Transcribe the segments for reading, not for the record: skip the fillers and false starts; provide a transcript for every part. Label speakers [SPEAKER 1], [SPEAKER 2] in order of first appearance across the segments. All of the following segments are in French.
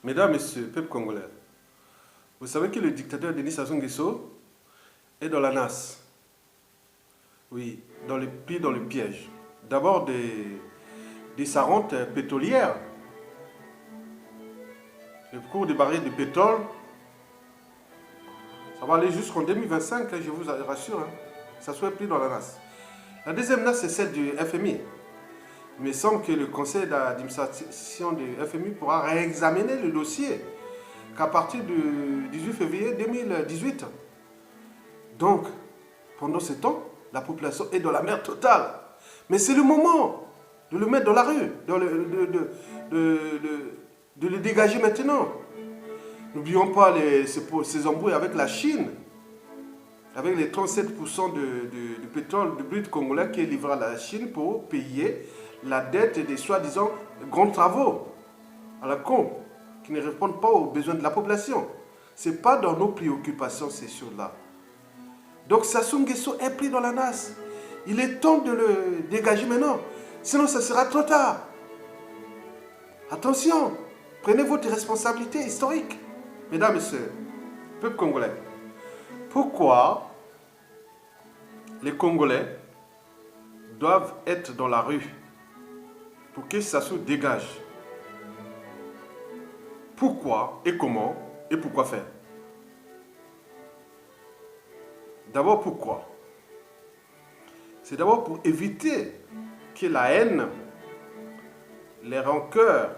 [SPEAKER 1] Mesdames, Messieurs, peuple congolais, vous savez que le dictateur Denis Sassou Nguesso est dans la nasse. Oui, pris dans le piège. D'abord de sa rente pétrolière. Le cours des barils de pétrole, ça va aller jusqu'en 2025, je vous rassure. Ça soit pris dans la nasse. La deuxième nasse, c'est celle du FMI. Il me semble que le conseil d'administration du FMI pourra réexaminer le dossier qu'à partir du 18 février 2018. Donc, pendant ce temps, la population est dans la merde totale. Mais c'est le moment de le mettre dans la rue, de le dégager maintenant. N'oublions pas ces embrouilles avec la Chine, avec les 37% du pétrole, du brut congolais qui est livré à la Chine pour payer la dette des soi-disant grands travaux à la con, qui ne répondent pas aux besoins de la population. Ce n'est pas dans nos préoccupations, ces choses-là. Donc Sassou Nguesso est pris dans la nasse. Il est temps de le dégager maintenant. Sinon, ça sera trop tard. Attention, prenez votre responsabilité historique. Mesdames et messieurs, peuple congolais, pourquoi les Congolais doivent être dans la rue pour que Sassou dégage? Pourquoi et comment et pourquoi faire? D'abord, pourquoi? C'est d'abord pour éviter que la haine, les rancœurs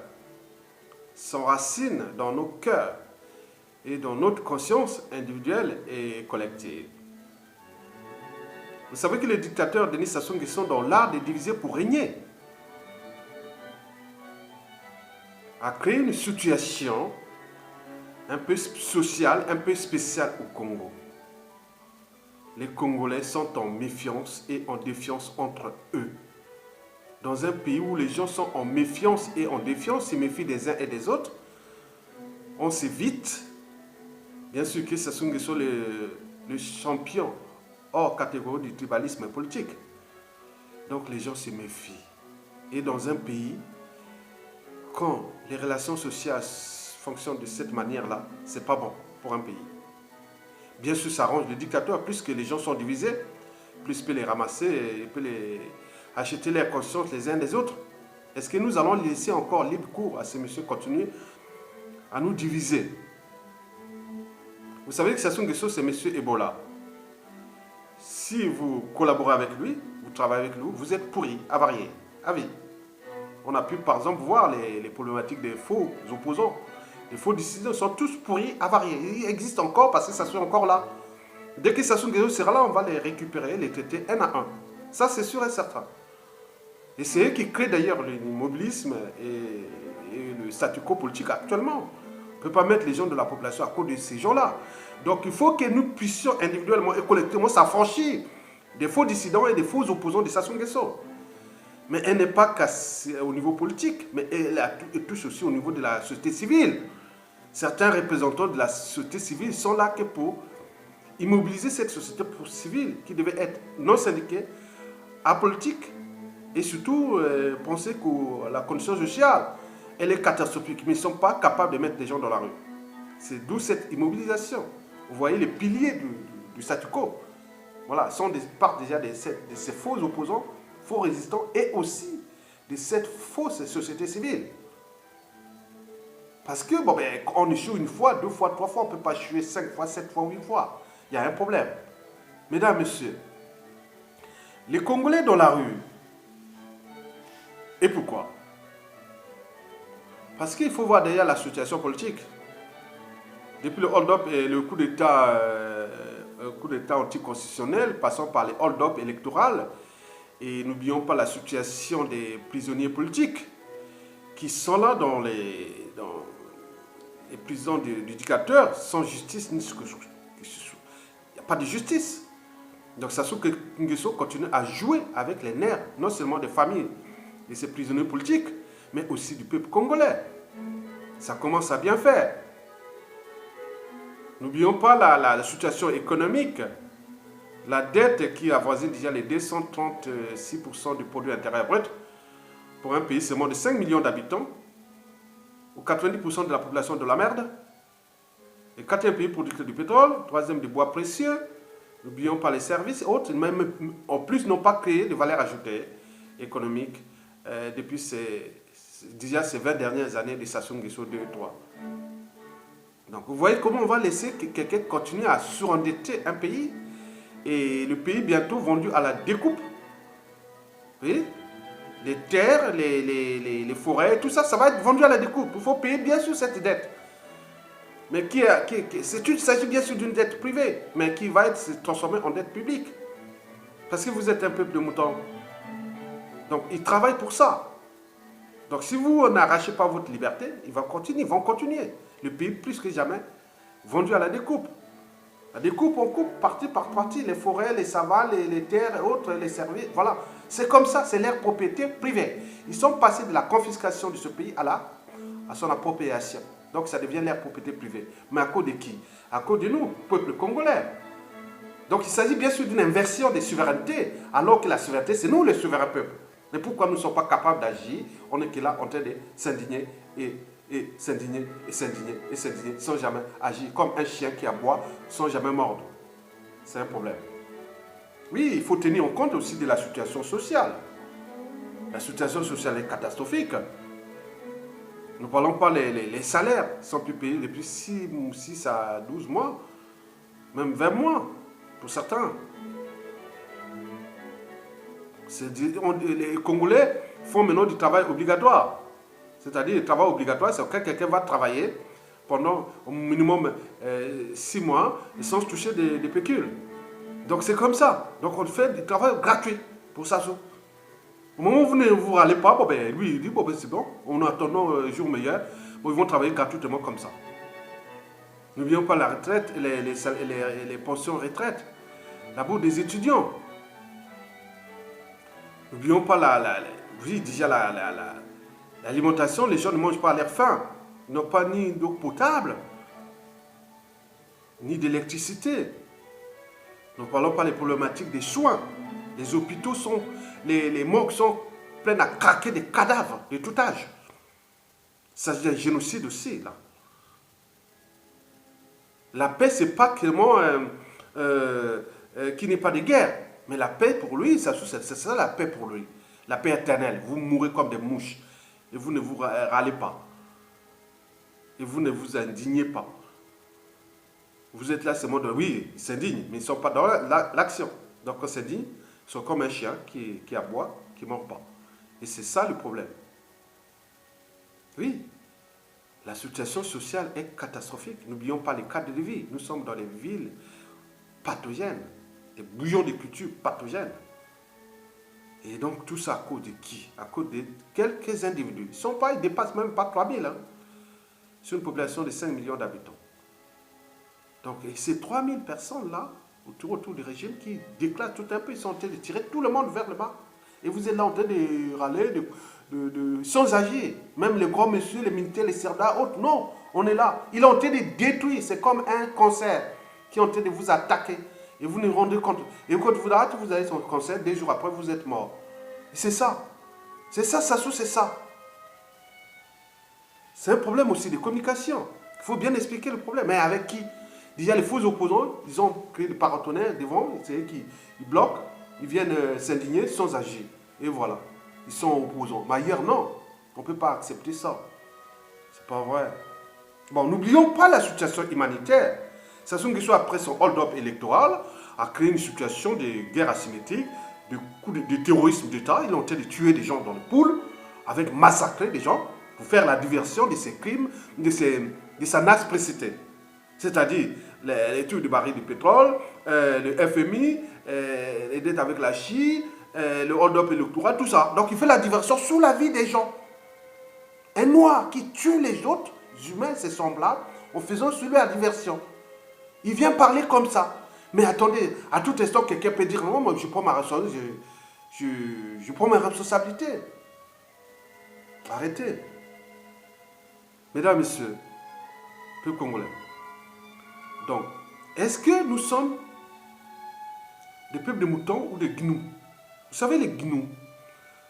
[SPEAKER 1] s'enracinent dans nos cœurs et dans notre conscience individuelle et collective. Vous savez que les dictateurs Denis Sassou Nguesso sont dans l'art de diviser pour régner, a créé une situation un peu sociale, un peu spéciale au Congo. Les Congolais sont en méfiance et en défiance entre eux. Dans un pays où les gens sont en méfiance et en défiance, se méfient des uns et des autres, on s'évite. Bien sûr que Sassou Nguesso le champion hors catégorie du tribalisme politique. Donc les gens se méfient. Et dans un pays, quand les relations sociales fonctionnent de cette manière-là, c'est pas bon pour un pays. Bien sûr, ça arrange le dictateur, puisque les gens sont divisés, plus il peut les ramasser et peut les acheter leur conscience les uns des autres. Est-ce que nous allons laisser encore libre cours à ces messieurs continuer à nous diviser? Vous savez que Sassou Nguesso, c'est monsieur Ebola. Si vous collaborez avec lui, vous travaillez avec lui, vous êtes pourri, avarié, à vie. On a pu par exemple voir les problématiques des faux opposants. Les faux dissidents sont tous pourris, avariés. Ils existent encore parce que ça sont encore là. Dès que Sassou Nguesso sera là, on va les récupérer, les traiter un à un. Ça, c'est sûr et certain. Et c'est eux qui créent d'ailleurs l'immobilisme et le statu quo politique actuellement. On ne peut pas mettre les gens de la population à cause de ces gens-là. Donc il faut que nous puissions individuellement et collectivement s'affranchir des faux dissidents et des faux opposants de Sassou Nguesso. Mais elle n'est pas cassée au niveau politique, mais elle touche aussi au niveau de la société civile. Certains représentants de la société civile sont là que pour immobiliser cette société civile qui devait être non syndiquée, apolitique et surtout penser que la condition sociale, elle est catastrophique, mais ils ne sont pas capables de mettre des gens dans la rue. C'est d'où cette immobilisation. Vous voyez les piliers du statu quo. Voilà, sont partent déjà de ces faux opposants, faux résistants et aussi de cette fausse société civile. Parce que, bon, ben, on échoue une fois, deux fois, trois fois, on ne peut pas échouer 5 fois, 7 fois, 8 fois. Il y a un problème. Mesdames, Messieurs, les Congolais dans la rue. Et pourquoi? Parce qu'il faut voir derrière la situation politique. Depuis le hold-up et le coup d'État anticonstitutionnel, passant par les hold-up électoraux, et n'oublions pas la situation des prisonniers politiques qui sont là dans les prisons du dictateur, sans justice, il n'y a pas de justice. Donc Sassou Nguesso continue à jouer avec les nerfs, non seulement des familles de ces prisonniers politiques, mais aussi du peuple congolais. Ça commence à bien faire. N'oublions pas la situation économique. La dette qui avoisine déjà les 236% du produit intérieur brut pour un pays seulement de 5 millions d'habitants. ou 90% de la population de la merde. Et quatrième pays producteur du pétrole, troisième des bois précieux. N'oublions pas les services et autres, même en plus n'ont pas créé de valeur ajoutée économique depuis déjà ces 20 dernières années de Sassou Nguesso 2 et 3. Donc vous voyez comment on va laisser quelqu'un continuer à surendetter un pays et le pays bientôt vendu à la découpe. Vous voyez, les terres, les forêts, tout ça, ça va être vendu à la découpe. Il faut payer bien sûr cette dette. Mais il s'agit bien sûr d'une dette privée, mais qui va se transformer en dette publique. Parce que vous êtes un peuple de moutons. Donc ils travaillent pour ça. Donc si vous n'arrachez pas votre liberté, ils vont continuer. Le pays plus que jamais vendu à la découpe. La découpe, on coupe partie par partie les forêts, les savanes, les terres et autres, les services. Voilà. C'est comme ça, c'est leur propriété privée. Ils sont passés de la confiscation de ce pays à son appropriation. Donc ça devient leur propriété privée. Mais à cause de qui? À cause de nous, peuple congolais. Donc il s'agit bien sûr d'une inversion des souverainetés, alors que la souveraineté, c'est nous le souverain peuple. Mais pourquoi nous ne sommes pas capables d'agir? On est là en train de s'indigner et s'indigner et s'indigner et s'indigner sans jamais agir, comme un chien qui aboie sans jamais mordre. C'est un problème. Oui, il faut tenir en compte aussi de la situation sociale. La situation sociale est catastrophique. Nous ne parlons pas les salaires sont plus payés depuis 6 à 12 mois, même 20 mois pour certains. Les Congolais font maintenant du travail obligatoire. C'est-à-dire, le travail obligatoire, c'est que quelqu'un va travailler pendant au minimum 6 mois et sans toucher des pécules. Donc c'est comme ça. Donc on fait du travail gratuit pour ça. Au moment où vous ne vous râlez pas, lui il dit bon, c'est bon, on attend un jour meilleur, ils vont travailler gratuitement comme ça. N'oublions pas la retraite, les pensions retraite, la bourse des étudiants. N'oublions pas l'alimentation, les gens ne mangent pas à leur faim. Ils n'ont pas ni d'eau potable, ni d'électricité. Nous ne parlons pas des problématiques des soins. Les hôpitaux sont, les morgues sont pleines à craquer des cadavres de tout âge. Il s'agit d'un génocide aussi, là. La paix, ce n'est pas clairement qu'il n'est pas de guerre. Mais la paix pour lui, c'est ça la paix pour lui. La paix éternelle. Vous mourrez comme des mouches. Et vous ne vous râlez pas. Et vous ne vous indignez pas. Vous êtes là, c'est mode, oui, ils s'indignent, mais ils ne sont pas dans l'action. Donc quand ils s'indignent, ils sont comme un chien qui aboie, qui ne mord pas. Et c'est ça le problème. Oui, la situation sociale est catastrophique. N'oublions pas les cadres de vie. Nous sommes dans les villes pathogènes, des bouillons de culture pathogènes. Et donc tout ça à cause de qui? À cause de quelques individus. Ils ne dépassent même pas 3000 hein, sur une population de 5 millions d'habitants. Donc ces 3000 personnes-là, autour du régime, qui déclarent tout un peu, ils sont en train de tirer tout le monde vers le bas. Et vous êtes là en train de râler, sans agir. Même les grands messieurs, les militaires, les soldats, autres, non, on est là. Il est en train de détruire, c'est comme un cancer qui est en train de vous attaquer. Et vous ne vous rendez compte. Et quand vous arrêtez, vous avez son cancer, 2 jours après, vous êtes mort. C'est ça. C'est ça, Sassou, c'est ça. C'est un problème aussi de communication. Il faut bien expliquer le problème. Mais avec qui? Déjà, les faux opposants, ils ont créé des paratonnerres devant, c'est eux qui bloquent, ils viennent s'indigner sans agir. Et voilà, ils sont opposants. Mais ailleurs, non, on ne peut pas accepter ça. C'est pas vrai. Bon, n'oublions pas la situation humanitaire. Sassou Nguesso, après son hold-up électoral, a créé une situation de guerre asymétrique, de terrorisme d'État. Il est en train de tuer des gens dans le pool, avec massacrer des gens, pour faire la diversion de ses crimes, de sa nasse précédente. C'est-à-dire les trucs de barils de pétrole, le FMI, les dettes avec la Chine, le hold-up électoral, tout ça. Donc il fait la diversion sous la vie des gens. Un noir qui tue les autres humains, ses semblables, en faisant sur lui la diversion. Il vient parler comme ça. Mais attendez, à tout instant, quelqu'un peut dire, non, moi je prends ma responsabilité. Je prends mes responsabilités. Arrêtez. Mesdames, Messieurs, peuple congolais. Donc, est-ce que nous sommes des peuples de moutons ou des gnous? Vous savez, les gnous,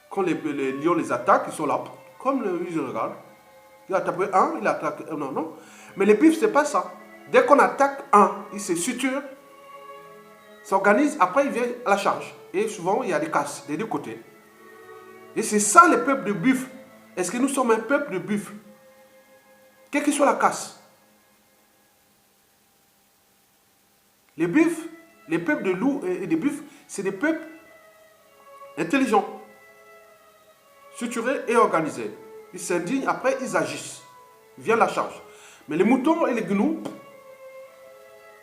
[SPEAKER 1] quand les lions les attaquent, ils sont là, comme ils regardent. Il a tapé un, il attaque un, non, non. Mais les bifs, c'est pas ça. Dès qu'on attaque un, il se suture, s'organise, après il vient à la charge. Et souvent, il y a des casses des deux côtés. Et c'est ça le peuple de buffle. Est-ce que nous sommes un peuple de buffle? Quelle que soit la casse. Les buffles, les peuples de loups et des buffles, c'est des peuples intelligents, structurés et organisés. Ils s'indignent, après ils agissent. Ils viennent à la charge. Mais les moutons et les gnous,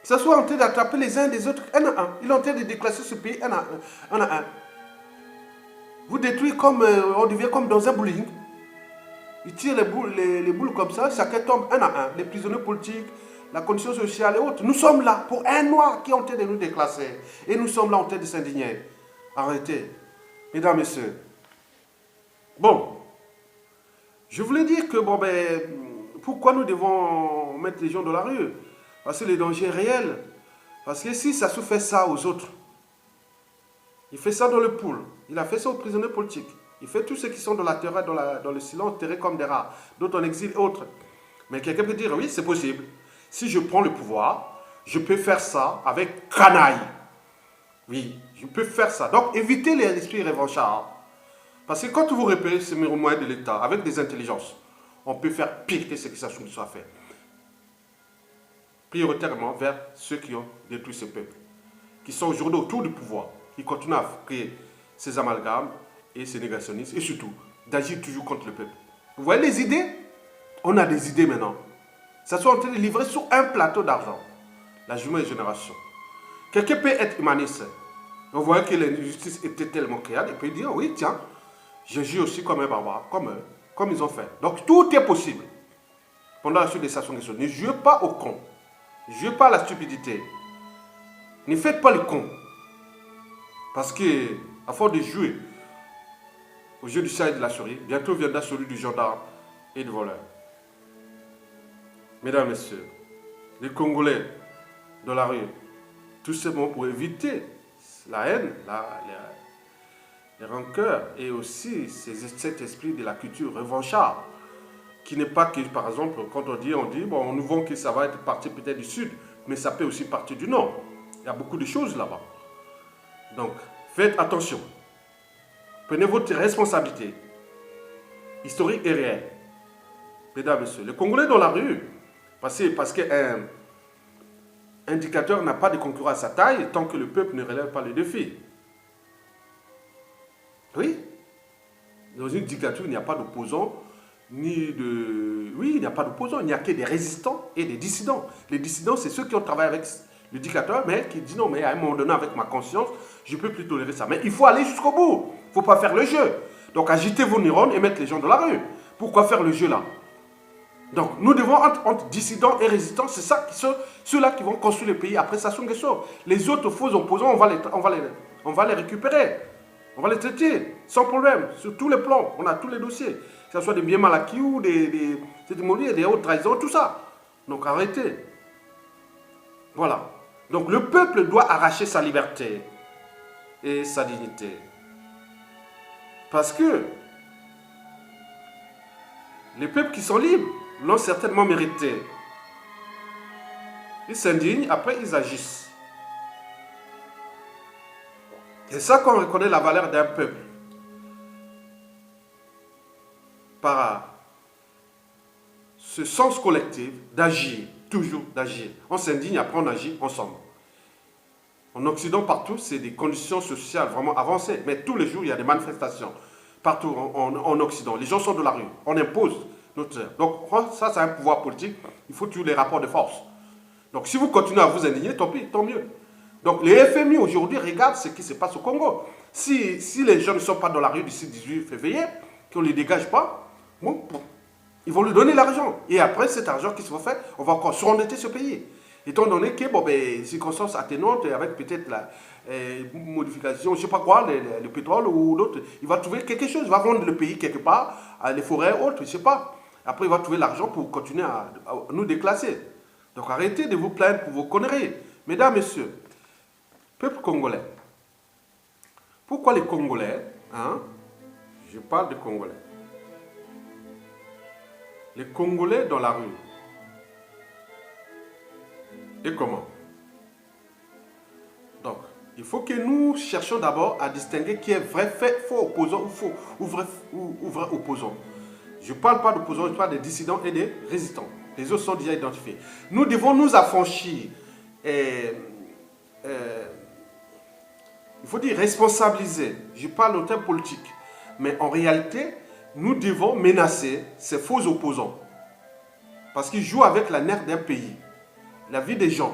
[SPEAKER 1] ça soit en train d'attraper les uns des autres, un à un. Ils sont en train de déclasser ce pays un à un. Un à un. Vous détruisez comme, on devient comme dans un bowling. Ils tirent les boules comme ça, chacun tombe un à un. Les prisonniers politiques, la condition sociale et autres. Nous sommes là pour un noir qui est en train de nous déclasser. Et nous sommes là en train de s'indigner. Arrêtez. Mesdames, messieurs. Bon. Je voulais dire que, bon, ben, pourquoi nous devons mettre les gens dans la rue? Parce que le danger est réel. Parce que si ça se fait ça aux autres, il fait ça dans le pool, il a fait ça aux prisonniers politiques, il fait tous ceux qui sont dans la terreur, dans le silence, terrés comme des rats, d'autres en exil et autres. Mais quelqu'un peut dire, oui, c'est possible. Si je prends le pouvoir, je peux faire ça avec canaille. Oui, je peux faire ça. Donc, évitez l'esprit revanchard. Parce que quand vous repérez ces moyens de l'État avec des intelligences, on peut faire pire que ce qui soit fait. Prioritairement vers ceux qui ont détruit ce peuple, qui sont aujourd'hui autour du pouvoir, qui continuent à créer ces amalgames et ces négationnistes, et surtout d'agir toujours contre le peuple. Vous voyez les idées? On a des idées maintenant. Ça soit en train de livrer sur un plateau d'argent. La jeune génération. Quelqu'un peut être humaniste. On voit que l'injustice était tellement créable, et peut dire, oui, tiens, j'agis aussi comme un barbare, comme eux, comme ils ont fait. Donc tout est possible. Pendant la suite des stations, ne jouez pas au con. Ne jouez pas à la stupidité. Ne faites pas le con. Parce que, à force de jouer au jeu du chat et de la souris, bientôt viendra celui du gendarme et du voleur. Mesdames, messieurs, les Congolais dans la rue, tout simplement pour éviter la haine, les rancœurs et aussi cet esprit de la culture revanchard, qui n'est pas que, par exemple, quand on dit, bon, nous voulons que ça va être parti peut-être du sud, mais ça peut aussi partir du nord. Il y a beaucoup de choses là-bas. Donc, faites attention. Prenez votre responsabilité, historique et réelle. Mesdames et messieurs, les Congolais dans la rue, parce qu'un dictateur n'a pas de concurrent à sa taille tant que le peuple ne relève pas le défi. Oui. Dans une dictature, il n'y a pas d'opposants, Oui, il n'y a pas d'opposants, il n'y a que des résistants et des dissidents. Les dissidents, c'est ceux qui ont travaillé avec le dictateur, mais qui disent non, mais à un moment donné, avec ma conscience, je ne peux plus tolérer ça. Mais il faut aller jusqu'au bout. Il ne faut pas faire le jeu. Donc, agitez vos neurones et mettre les gens dans la rue. Pourquoi faire le jeu là? Donc, nous devons, entre dissidents et résistants, c'est ça qui sont ceux-là qui vont construire le pays. Après, ça sont des choses. Les autres faux opposants, on va les récupérer. On va les traiter sans problème, sur tous les plans. On a tous les dossiers. Que ce soit des biens mal acquis ou des hautes trahisons, tout ça. Donc, arrêtez. Voilà. Donc, le peuple doit arracher sa liberté et sa dignité. Parce que les peuples qui sont libres l'ont certainement mérité. Ils s'indignent, après ils agissent. C'est ça qu'on reconnaît la valeur d'un peuple. Par ce sens collectif d'agir, toujours d'agir. On s'indigne, après on agit ensemble. En Occident, partout, c'est des conditions sociales vraiment avancées. Mais tous les jours, il y a des manifestations. Partout en Occident. Les gens sont de la rue. On impose notre... Donc, ça, c'est un pouvoir politique. Il faut tuer les rapports de force. Donc, si vous continuez à vous indigner, tant pis, tant mieux. Donc, les FMI aujourd'hui regardent ce qui se passe au Congo. Si les gens ne sont pas dans la rue d'ici 18 février, qu'on ne les dégage pas, bon, ils vont lui donner l'argent. Et après, cet argent qui se va faire, on va encore surendetter ce pays. Étant donné que, bon, ben, circonstances atténuantes, avec peut-être la modification, je ne sais pas quoi, le pétrole ou d'autres, il va trouver quelque chose, il va vendre le pays quelque part, les forêts autres, je ne sais pas. Après, il va trouver l'argent pour continuer à nous déclasser. Donc arrêtez de vous plaindre pour vos conneries. Mesdames, messieurs, peuple congolais, pourquoi les Congolais, hein, je parle des Congolais, Les Congolais dans la rue. Et comment? Donc, il faut que nous cherchions d'abord à distinguer qui est vrai fait, faux opposant ou vrai opposant. Je ne parle pas d'opposants, je parle des dissidents et des résistants. Les autres sont déjà identifiés. Nous devons nous affranchir. Il faut dire responsabiliser. Je parle en termes politiques. Mais en réalité, nous devons menacer ces faux opposants. Parce qu'ils jouent avec la nerf d'un pays, la vie des gens.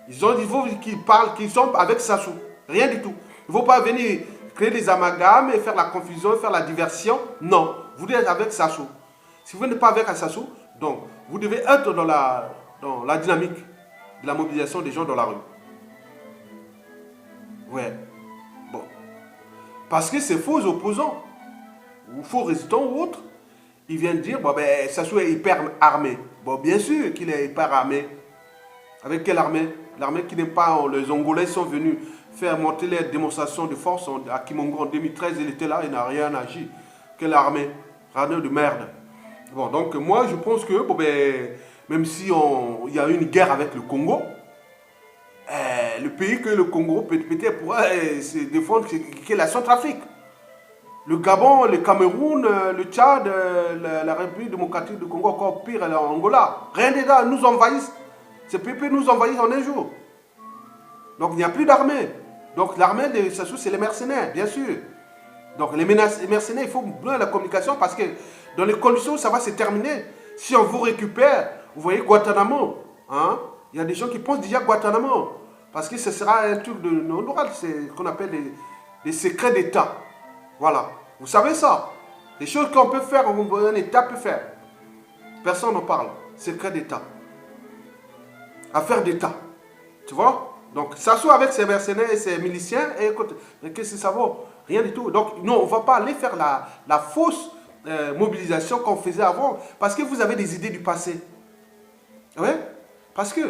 [SPEAKER 1] Il faut qu'ils parlent, qu'ils sont avec Sassou. Rien du tout. Il ne faut pas venir créer des amalgames et faire la confusion, faire la diversion. Non, vous devez être avec Sassou. Si vous n'êtes pas avec Sassou, donc vous devez être dans la dynamique de la mobilisation des gens dans la rue. Ouais. Bon. Parce que ces faux opposants, ou faux résistants ou autres, ils viennent dire, bon ben, Sassou est hyper armé. Bon, bien sûr qu'il est hyper armé. Avec quelle armée? L'armée qui n'est pas... Les Angolais sont venus faire monter les démonstrations de force à Kimongo en 2013. Il était là, il n'a rien agi. Quelle armée? Radin de merde. Bon, donc moi, je pense que, bon, ben, même si il y a eu une guerre avec le Congo, le pays que le Congo peut-être pourra se défendre, c'est la Centrafrique. Le Gabon, le Cameroun, le Tchad, la République démocratique du Congo, encore pire, l'Angola. Rien des gars, nous envahissent. Ces peuples nous envahissent en un jour. Donc il n'y a plus d'armée. Donc l'armée de Sassou, c'est les mercenaires, bien sûr. Donc les mercenaires, il faut bien la communication parce que dans les conditions où ça va se terminer, si on vous récupère, vous voyez Guantanamo, hein, il y a des gens qui pensent déjà Guantanamo. Parce que ce sera un truc de non-oral, c'est ce qu'on appelle des secrets d'État. Voilà. Vous savez ça. Les choses qu'on peut faire, un État peut faire. Personne n'en parle. Secret d'État. Affaire d'État. Tu vois? Donc, Sassou avec ses mercenaires et ses miliciens, et écoute, qu'est-ce que ça vaut? Rien du tout. Donc, non, on ne va pas aller faire la fausse mobilisation qu'on faisait avant, parce que vous avez des idées du passé. Oui? Parce que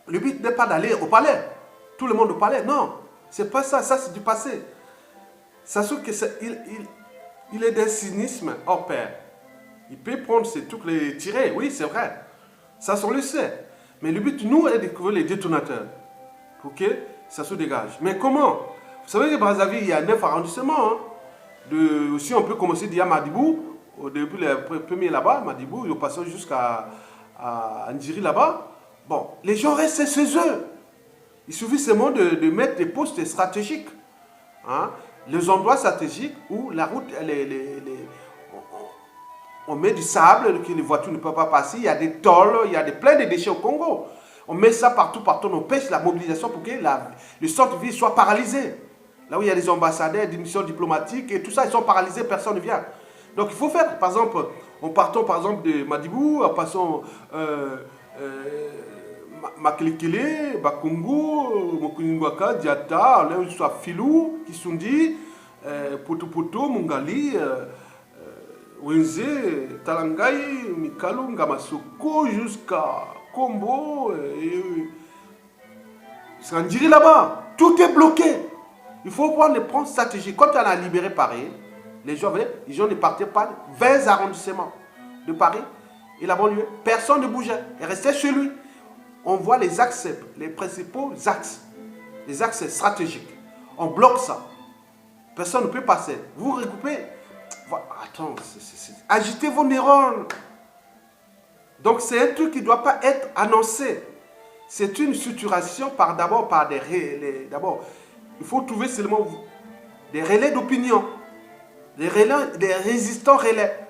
[SPEAKER 1] le but n'est pas d'aller au palais. Tout le monde au palais. Non. C'est pas ça. Ça, c'est du passé. Sassou, il est d'un cynisme hors pair. Il peut prendre ces trucs, les tirer. Oui, c'est vrai. Ça, on le sait. Mais le but, nous, est de découvrir les détonateurs. Pour que ça se dégage. Mais comment? Vous savez que Brazzaville, il y a 9 arrondissements. Hein. Aussi, on peut commencer d'il y a Madibou. Au début, le premier là-bas, Madibou, ils passent jusqu'à Ndjiri là-bas. Bon, les gens restent chez eux. Il suffit seulement de mettre des postes stratégiques. Hein. Les endroits stratégiques où la route, on met du sable, que les voitures ne peuvent pas passer, il y a des tôles, il y a plein de déchets au Congo. On met ça partout, on empêche la mobilisation pour que le centre-ville soit paralysé. Là où il y a des ambassadeurs, des missions diplomatiques et tout ça, ils sont paralysés, personne ne vient. Donc il faut faire, par exemple, en partant par exemple de Madibou, en passant Makelekele, Bakungu, Mokuningwaka, Diata, là où soit Filou, Kisundi, Poto, Mungali, Wenze, Talangai, Mikalu, Ngamasoko, jusqu'à Kombo, Sandiri là-bas. Tout est bloqué. Il faut prendre les plans stratégiques. Quand on a libéré Paris, les gens ne partaient pas 20 arrondissements de Paris et la banlieue. Personne ne bougeait. Ils restaient chez lui. On voit les axes, les principaux axes, les axes stratégiques. On bloque ça. Personne ne peut passer. Vous recoupez. Attends, agitez vos neurones. Donc c'est un truc qui ne doit pas être annoncé. C'est une structuration d'abord par des relais. D'abord, il faut trouver seulement des relais d'opinion. Des résistants relais.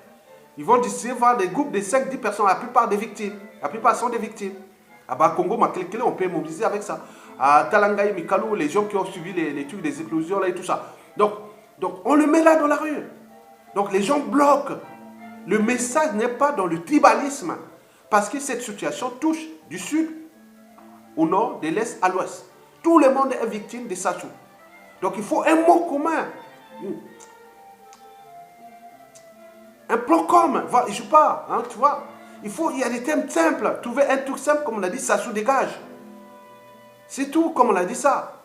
[SPEAKER 1] Ils vont distribuer des groupes de 5-10 personnes, la plupart des victimes. La plupart sont des victimes. À Bakongo, Makelekele, on peut mobiliser avec ça. À Talangaï, Mikalou, les gens qui ont suivi les trucs des éclosions là et tout ça. Donc on le met là dans la rue. Donc les gens bloquent. Le message n'est pas dans le tribalisme. Parce que cette situation touche du sud au nord, de l'est à l'ouest. Tout le monde est victime de Sassou. Donc il faut un mot commun. Un plan commun. Je ne sais pas, hein, tu vois. Il y a des thèmes simples. Trouver un truc simple, comme on a dit, Sassou dégage. C'est tout, comme on a dit ça.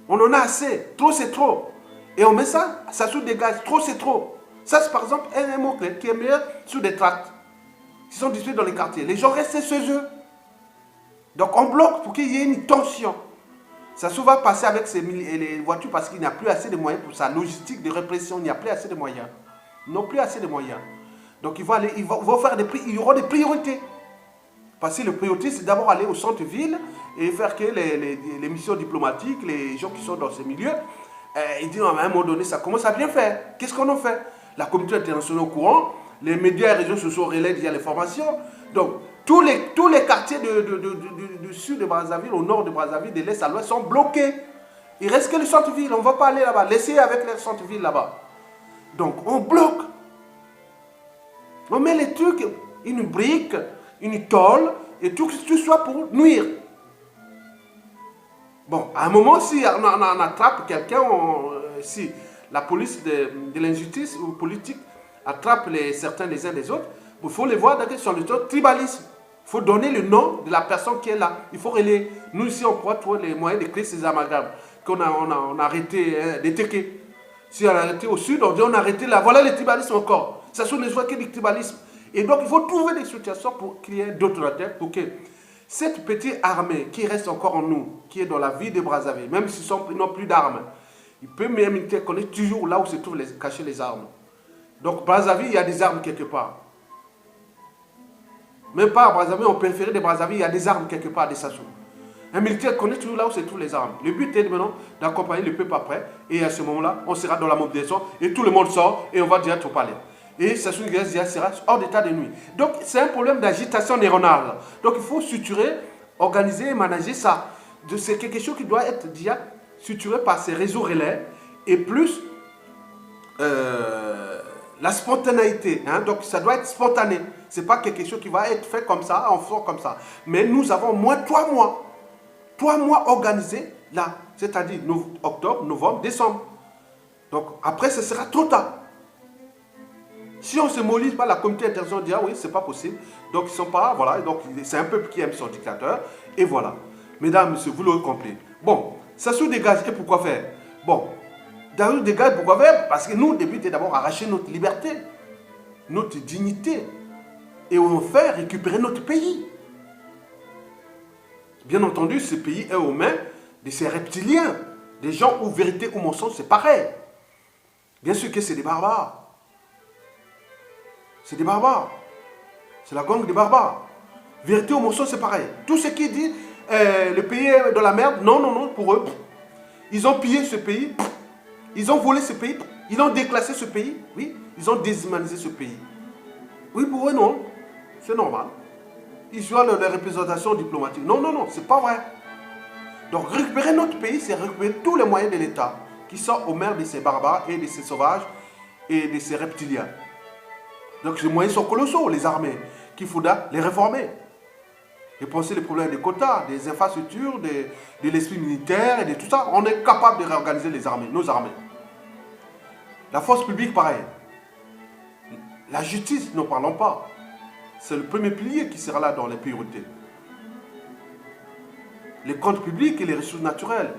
[SPEAKER 1] On en a assez. Trop, c'est trop. Et on met ça, Sassou dégage. Trop, c'est trop. Ça, c'est par exemple un mot-clé qui est meilleur sur des tracts. qui sont distribués dans les quartiers. Les gens restent chez eux. Donc on bloque pour qu'il y ait une tension. Ça se va passer avec les voitures parce qu'il n'y a plus assez de moyens pour sa logistique de répression. Il n'y a plus assez de moyens. Ils n'ont plus assez de moyens. Donc ils vont faire il y aura des priorités. Parce que le priorité, c'est d'abord aller au centre-ville et faire que les missions diplomatiques, les gens qui sont dans ces milieux, ils disent à un moment donné, ça commence à bien faire. Qu'est-ce qu'on en fait? La communauté internationale est au courant, les médias et les réseaux sociaux relaient déjà les formations. Donc, tous les quartiers du sud de Brazzaville, au nord de Brazzaville, de l'est à l'ouest, sont bloqués. Il ne reste que le centre-ville, on ne va pas aller là-bas. Laissez avec le centre-ville là-bas. Donc, on bloque. On met les trucs, une brique, une tôle, et tout soit pour nuire. Bon, à un moment, si on attrape quelqu'un, si la police de l'injustice ou politique attrape certains les uns des autres, il faut les voir sur le tribalisme. Il faut donner le nom de la personne qui est là. Il faut relayer. Nous ici, on pourra trouver les moyens de créer ces amalgames qu'on a arrêté des téquets. Si on a arrêté au sud, on dit on a arrêté là. Voilà le tribalisme encore. Ça ne soit que du tribalisme. Et donc, il faut trouver des situations pour qu'il y ait d'autres têtes, pour que cette petite armée qui reste encore en nous, qui est dans la vie de Brazzaville, même s'ils n'ont plus d'armes, il peut même connaître toujours là où se trouvent cachées les armes. Donc, Brazzaville, il y a des armes quelque part. Même pas à Brazzaville, en périphérie de Brazzaville, il y a des armes quelque part, des Sassou. Un militaire connaît toujours là où se trouvent les armes. Le but est maintenant d'accompagner le peuple après, et à ce moment-là, on sera dans la mobilisation, et tout le monde sort, et on va direct au palais. Et Sassou Nguesso sera hors d'état de nuit. Donc, c'est un problème d'agitation neuronale. Donc, il faut suturer, organiser et manager ça. C'est quelque chose qui doit être déjà suturé par ces réseaux relais, et plus la spontanéité. Hein? Donc, ça doit être spontané. Ce n'est pas quelque chose qui va être fait comme ça, en fort comme ça. Mais nous avons au moins 3 mois. 3 mois organisés là. C'est-à-dire octobre, novembre, décembre. Donc, après, ce sera trop tard. Si on ne se mobilise pas, la communauté internationale dit, ah oui, c'est pas possible. Donc, ils ne sont pas, voilà. Donc, c'est un peuple qui aime son dictateur. Et voilà. Mesdames, messieurs, vous l'aurez compris. Bon, ça se dégage. Et pourquoi faire? Bon, ça se dégage, pourquoi faire? Parce que nous, le but est d'abord arracher notre liberté, notre dignité. Et on fait récupérer notre pays. Bien entendu, ce pays est aux mains de ces reptiliens. Des gens où vérité ou mensonge, c'est pareil. Bien sûr que c'est des barbares. C'est des barbares. C'est la gang des barbares. Vérité ou mensonge, c'est pareil. Tout ce qui dit le pays est dans la merde, non, non, non, pour eux. Ils ont pillé ce pays. Ils ont volé ce pays. Ils ont déclassé ce pays. Oui, ils ont déshumanisé ce pays. Oui, pour eux, non. C'est normal. Ils jouent les représentations diplomatiques. Non, non, non, c'est pas vrai. Donc, récupérer notre pays, c'est récupérer tous les moyens de l'État qui sont aux mains de ces barbares et de ces sauvages et de ces reptiliens. Donc, ces moyens sont colossaux, les armées, qu'il faudra les réformer. Et penser les problèmes des quotas, des infrastructures, de l'esprit militaire et de tout ça. On est capable de réorganiser les armées, nos armées. La force publique, pareil. La justice, n'en parlons pas. C'est le premier pilier qui sera là dans les priorités. Les comptes publics et les ressources naturelles.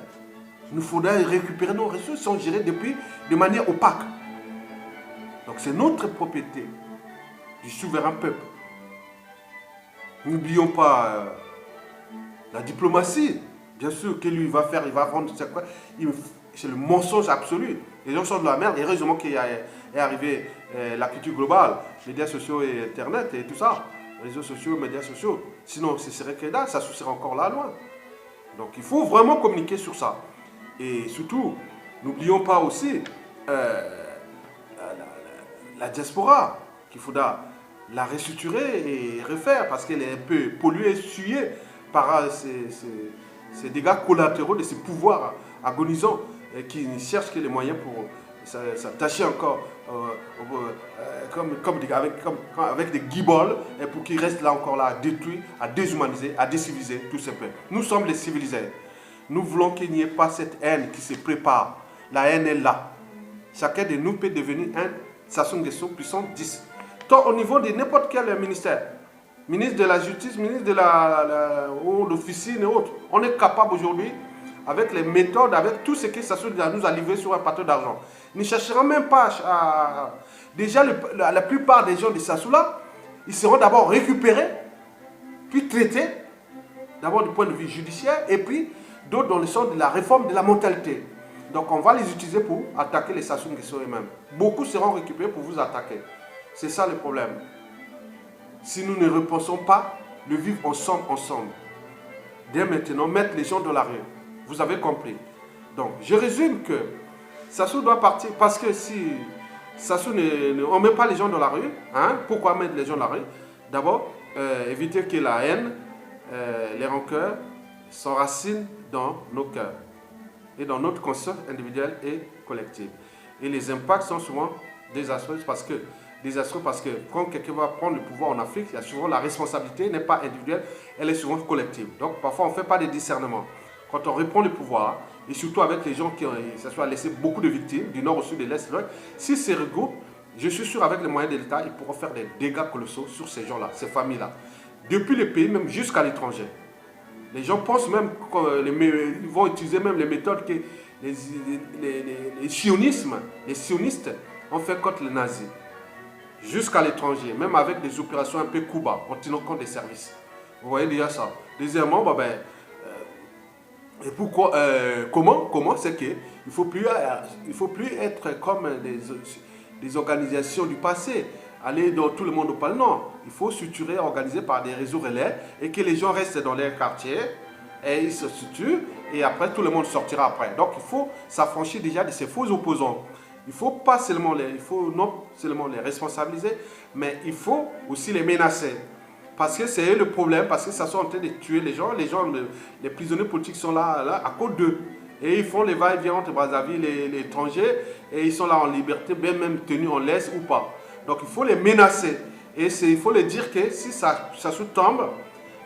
[SPEAKER 1] Il nous faudra récupérer nos ressources qui sont gérées depuis de manière opaque. Donc c'est notre propriété du souverain peuple. N'oublions pas la diplomatie. Bien sûr, que lui va faire, il va rendre, c'est le mensonge absolu. Les gens sont de la merde. Et heureusement qu'il est arrivé la culture globale, les médias sociaux et Internet et tout ça. Réseaux sociaux, médias sociaux. Sinon, ce serait que là, ça serait encore là loin. Donc, il faut vraiment communiquer sur ça. Et surtout, n'oublions pas aussi la diaspora, qu'il faudra la restructurer et refaire parce qu'elle est un peu polluée, souillée par ces dégâts collatéraux de ces pouvoirs agonisants qui ne cherchent que les moyens pour s'attacher encore avec des guibolles et pour qu'ils restent là encore là à détruire, à déshumaniser, à déciviliser tous ces peuples. Nous sommes les civilisés. Nous voulons qu'il n'y ait pas cette haine qui se prépare. La haine est là. Chacun de nous peut devenir un Sassou Nguesso puissant 10. Tant au niveau de n'importe quel ministère, ministre de la Justice, ministre de l'Officine et autres, on est capable aujourd'hui, avec les méthodes, avec tout ce que Sassou nous a livré sur un plateau d'argent. Ne chercherons même pas à... Déjà, la plupart des gens de Sassou là, ils seront d'abord récupérés, puis traités, d'abord du point de vue judiciaire, et puis d'autres dans le sens de la réforme de la mentalité. Donc on va les utiliser pour attaquer les Sassou Nguesso eux-mêmes. Beaucoup seront récupérés pour vous attaquer. C'est ça le problème. Si nous ne repensons pas le vivre ensemble, dès maintenant, mettre les gens dans la rue. Vous avez compris. Donc, je résume que Sassou doit partir parce que si Sassou on ne met pas les gens dans la rue, hein, pourquoi mettre les gens dans la rue? D'abord, éviter que la haine, les rancœurs s'enracinent dans nos cœurs et dans notre conscience individuelle et collective. Et les impacts sont souvent désastreux parce que quand quelqu'un va prendre le pouvoir en Afrique, il y a souvent la responsabilité n'est pas individuelle, elle est souvent collective. Donc parfois on ne fait pas de discernement. Quand on reprend le pouvoir, et surtout avec les gens qui ont laissé beaucoup de victimes, du nord au sud, de l'est, de l'ouest, s'ils se regroupent, je suis sûr avec les moyens de l'État, ils pourront faire des dégâts colossaux sur ces gens-là, ces familles-là. Depuis le pays, même jusqu'à l'étranger. Les gens pensent même qu'ils vont utiliser même les méthodes que les sionistes ont fait contre les nazis. Jusqu'à l'étranger, même avec des opérations un peu Cuba, en tenant compte des services. Vous voyez déjà ça. Deuxièmement, et pourquoi, comment c'est qu'il ne faut plus être comme des organisations du passé, aller dans tout le monde au palais. Non, il faut structurer, organiser par des réseaux relais et que les gens restent dans leur quartier et ils se structurent et après tout le monde sortira après. Donc il faut s'affranchir déjà de ces faux opposants. Il faut non seulement les responsabiliser, mais il faut aussi les menacer. Parce que c'est le problème, parce que ça sont en train de tuer les gens. Les prisonniers politiques sont là à cause d'eux. Et ils font les va-et-vient entre Brazzaville et les étrangers. Et ils sont là en liberté, même tenus en laisse ou pas. Donc il faut les menacer. Et il faut les dire que si ça sous-tombe,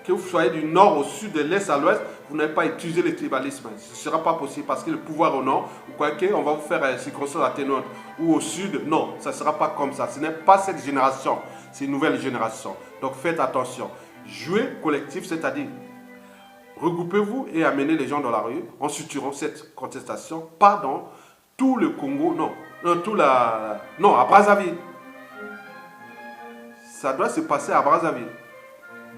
[SPEAKER 1] que vous soyez du nord au sud, de l'est à l'ouest, vous n'avez pas utilisé le tribalisme. Ce ne sera pas possible parce que le pouvoir au nord, vous croyez qu'on va vous faire circonstance atténuante. Ou au sud, non, ça ne sera pas comme ça. Ce n'est pas cette génération, c'est une nouvelle génération. Donc faites attention. Jouez collectif, c'est-à-dire regroupez-vous et amenez les gens dans la rue en structurant cette contestation, pas dans tout le Congo, non, à Brazzaville. Ça doit se passer à Brazzaville.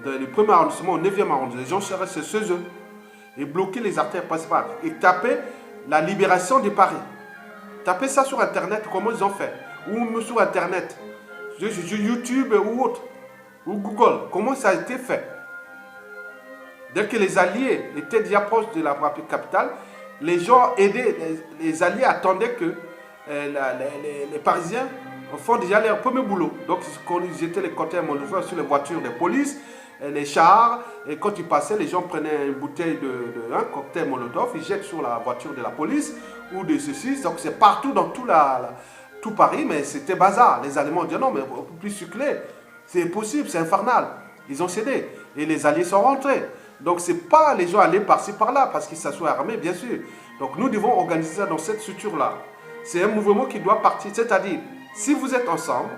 [SPEAKER 1] Dans le premier arrondissement, au 9e arrondissement, les gens seraient chez eux et bloquer les artères principales et taper la libération de Paris. Tapez ça sur Internet, comment ils ont fait. Ou sur Internet, sur YouTube ou autre, ou Google, comment ça a été fait. Dès que les Alliés étaient déjà proches de la capitale, les gens aidaient, les Alliés attendaient que les Parisiens font déjà leur premier boulot. Donc, ils jetaient les cocktails Molotov sur les voitures de police, les chars, et quand ils passaient, les gens prenaient une bouteille un cocktail Molotov, ils jettent sur la voiture de la police ou de ceci. Donc, c'est partout dans tout Paris, mais c'était bazar. Les Allemands disaient non, mais on ne peut plus circuler. C'est impossible, c'est infernal. Ils ont cédé et les Alliés sont rentrés. Donc, ce n'est pas les gens aller par-ci, par-là, parce qu'ils s'assoient armés, bien sûr. Donc, nous devons organiser ça dans cette structure-là. C'est un mouvement qui doit partir. C'est-à-dire, si vous êtes ensemble,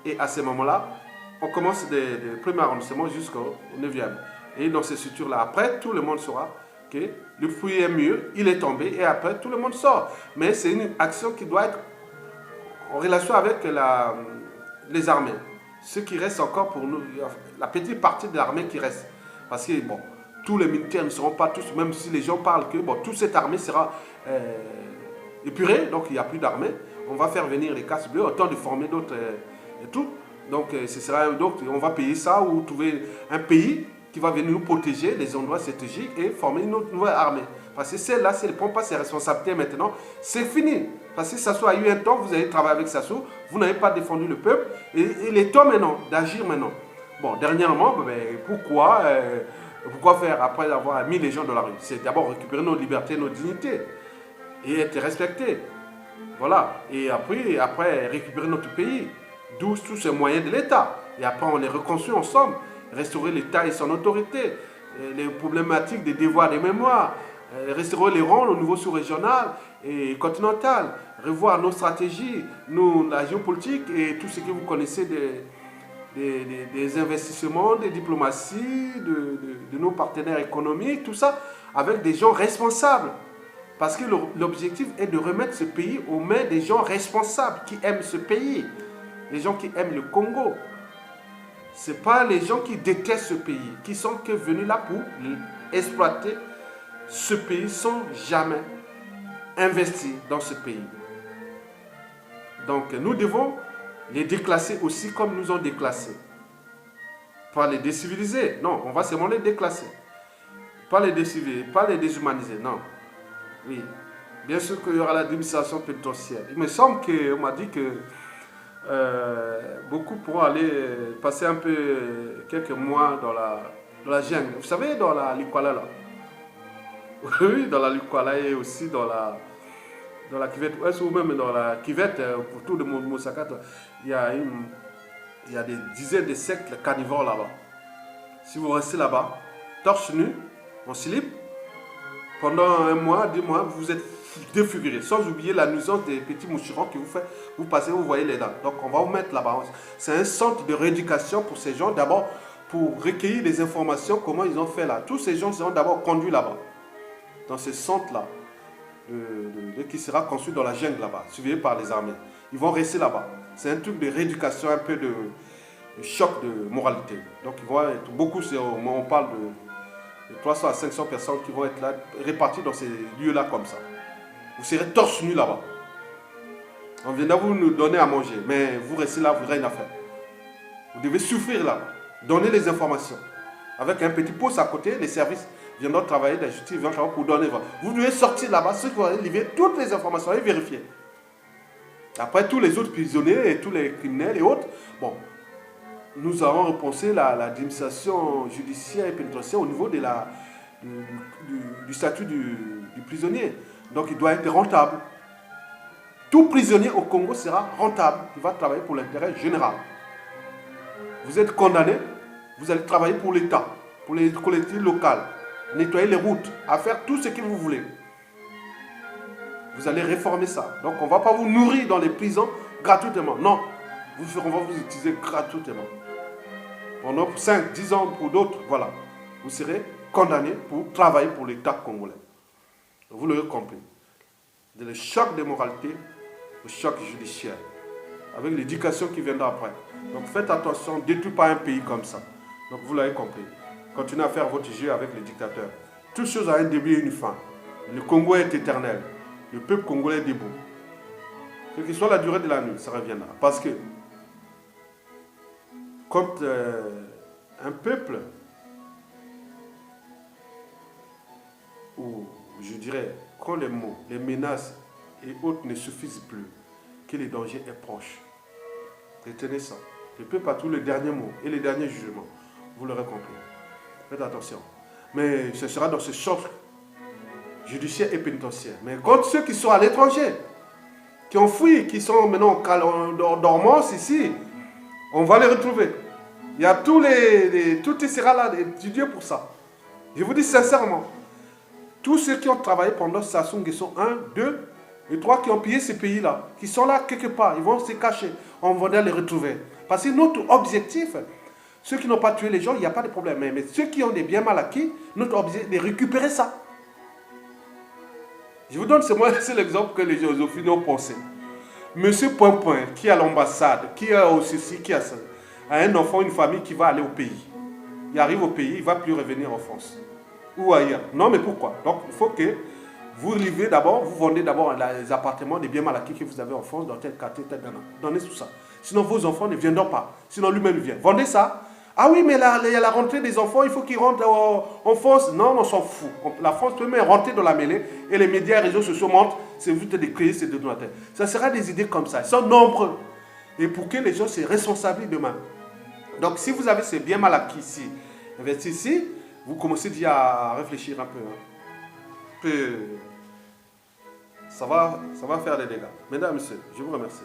[SPEAKER 1] et à ce moment-là, on commence des premiers arrondissements jusqu'au 9e. Et dans ces structures-là, après, tout le monde saura que le fruit est mûr, il est tombé, et après, tout le monde sort. Mais c'est une action qui doit être en relation avec les armées. Ce qui reste encore pour nous, la petite partie de l'armée qui reste. Parce que, bon, tous les militaires ne seront pas tous, même si les gens parlent que, bon, toute cette armée sera épurée, donc il n'y a plus d'armée. On va faire venir les casques bleus, autant de former d'autres et tout. Donc, on va payer ça ou trouver un pays qui va venir nous protéger, les endroits stratégiques et former une autre nouvelle armée. Parce que celle-là, si elle ne prend pas ses responsabilités maintenant, c'est fini. Parce que Sassou a eu un temps, vous avez travaillé avec Sassou, vous n'avez pas défendu le peuple, et il est temps maintenant d'agir maintenant. Bon, dernièrement, pourquoi faire après avoir mis les gens dans la rue? C'est d'abord récupérer nos libertés, nos dignités, et être respectés. Voilà. Et après récupérer notre pays, d'où tous ces moyens de l'État. Et après, on les reconstruit ensemble, restaurer l'État et son autorité, les problématiques des devoirs des mémoires, restaurer les rôles au niveau sous-régional et continental, revoir nos stratégies, la géopolitique et tout ce que vous connaissez des investissements, des diplomaties, de nos partenaires économiques, tout ça, avec des gens responsables. Parce que l'objectif est de remettre ce pays aux mains des gens responsables qui aiment ce pays, des gens qui aiment le Congo. Ce n'est pas les gens qui détestent ce pays, qui sont que venus là pour exploiter ce pays sans jamais investir dans ce pays. Donc nous devons les déclasser aussi comme nous ont déclassés. Pas les déciviliser, non, on va seulement les déclasser. Pas les déciviliser, pas les déshumaniser, non. Oui, bien sûr qu'il y aura l'administration pénitentiaire. Il me semble qu'on m'a dit que beaucoup pourront aller passer un peu quelques mois dans la jungle. Vous savez, dans la Likwala là. Oui, dans la Likwala et aussi dans la cuvette ouest ou même dans la cuvette autour de Moussaka. Il y a des dizaines de sectes carnivores là-bas. Si vous restez là-bas, torse nu, en slip, pendant 1 mois, 2 mois, vous êtes défiguré. Sans oublier la nuisance des petits moucherons qui vous passez, vous voyez les dents. Donc on va vous mettre là-bas. C'est un centre de rééducation pour ces gens, d'abord pour recueillir des informations, comment ils ont fait là. Tous ces gens seront d'abord conduits là-bas, dans ce centre-là, qui sera construit dans la jungle là-bas, surveillé par les armées. Ils vont rester là-bas. C'est un truc de rééducation, un peu de choc de moralité. Donc ils vont être beaucoup, on parle de 300 à 500 personnes qui vont être là, réparties dans ces lieux-là comme ça. Vous serez torse nu là-bas. On viendra vous nous donner à manger, mais vous restez là, vous n'avez rien à faire. Vous devez souffrir là, donner les informations. Avec un petit poste à côté, les services viendront travailler, la justice viendront travailler pour donner. Vous devez sortir là-bas, ceux qui vont livrer toutes les informations et vérifier. Après, tous les autres prisonniers et tous les criminels et autres, bon, nous avons repensé l'administration judiciaire et pénitentiaire au niveau de du statut du prisonnier. Donc, il doit être rentable. Tout prisonnier au Congo sera rentable. Il va travailler pour l'intérêt général. Vous êtes condamné, vous allez travailler pour l'État, pour les collectivités locales, nettoyer les routes, à faire tout ce que vous voulez. Vous allez réformer ça. Donc, on ne va pas vous nourrir dans les prisons gratuitement. Non, on va vous utiliser gratuitement. Pendant 5, 10 ans pour d'autres, voilà. Vous serez condamné pour travailler pour l'État congolais. Vous l'aurez compris. Le choc de moralité, le choc judiciaire, avec l'éducation qui viendra après. Donc faites attention, ne détruisez pas un pays comme ça. Donc vous l'avez compris. Continuez à faire votre jeu avec les dictateurs. Toute chose a un début et une fin. Le Congo est éternel. Le peuple congolais est debout. Quelle que soit la durée de la nuit, ça reviendra. Parce que quand un peuple, ou je dirais, quand les mots, les menaces et autres ne suffisent plus, que le danger est proche. Retenez ça. Le peuple a tous les derniers mots et les derniers jugements. Vous l'aurez compris. Faites attention. Mais ce sera dans ce choc judiciaire et pénitentiaire. Mais quand ceux qui sont à l'étranger, qui ont fui, qui sont maintenant en dormance ici, on va les retrouver. Il y a tout sera là étudié pour ça. Je vous dis sincèrement, tous ceux qui ont travaillé pendant Sassou Nguesso 1, 2 et 3 qui ont pillé ces pays-là, qui sont là quelque part, ils vont se cacher. On va les retrouver. Parce que notre objectif, ceux qui n'ont pas tué les gens, il n'y a pas de problème. Mais ceux qui ont des biens mal acquis, notre objectif est de récupérer ça. Je vous donne c'est l'exemple que les Joséphines ont pensé. Monsieur Point, qui est à l'ambassade, qui a au ceci, qui a ça, a un enfant, une famille qui va aller au pays. Il arrive au pays, il ne va plus revenir en France. Ou ailleurs. Non, mais pourquoi? Donc, il faut que vous livrez d'abord, vous vendez d'abord les appartements, des biens mal acquis que vous avez en France, dans tel quartier, tel gamin. Donnez tout ça. Sinon, vos enfants ne viendront pas. Sinon, lui-même vient. Vendez ça. Ah oui, mais il y a la rentrée des enfants, il faut qu'ils rentrent en France. Non, on s'en fout. La France peut même rentrer dans la mêlée et les médias et les réseaux sociaux montrent, c'est vous de créer ces deux donateurs. Ça sera des idées comme ça. Ils sont nombreux. Et pour que les gens se responsabilisent demain. Donc, si vous avez ces biens mal acquis ici, investis ici, vous commencez déjà à réfléchir un peu. Ça va faire des dégâts. Mesdames et messieurs, je vous remercie.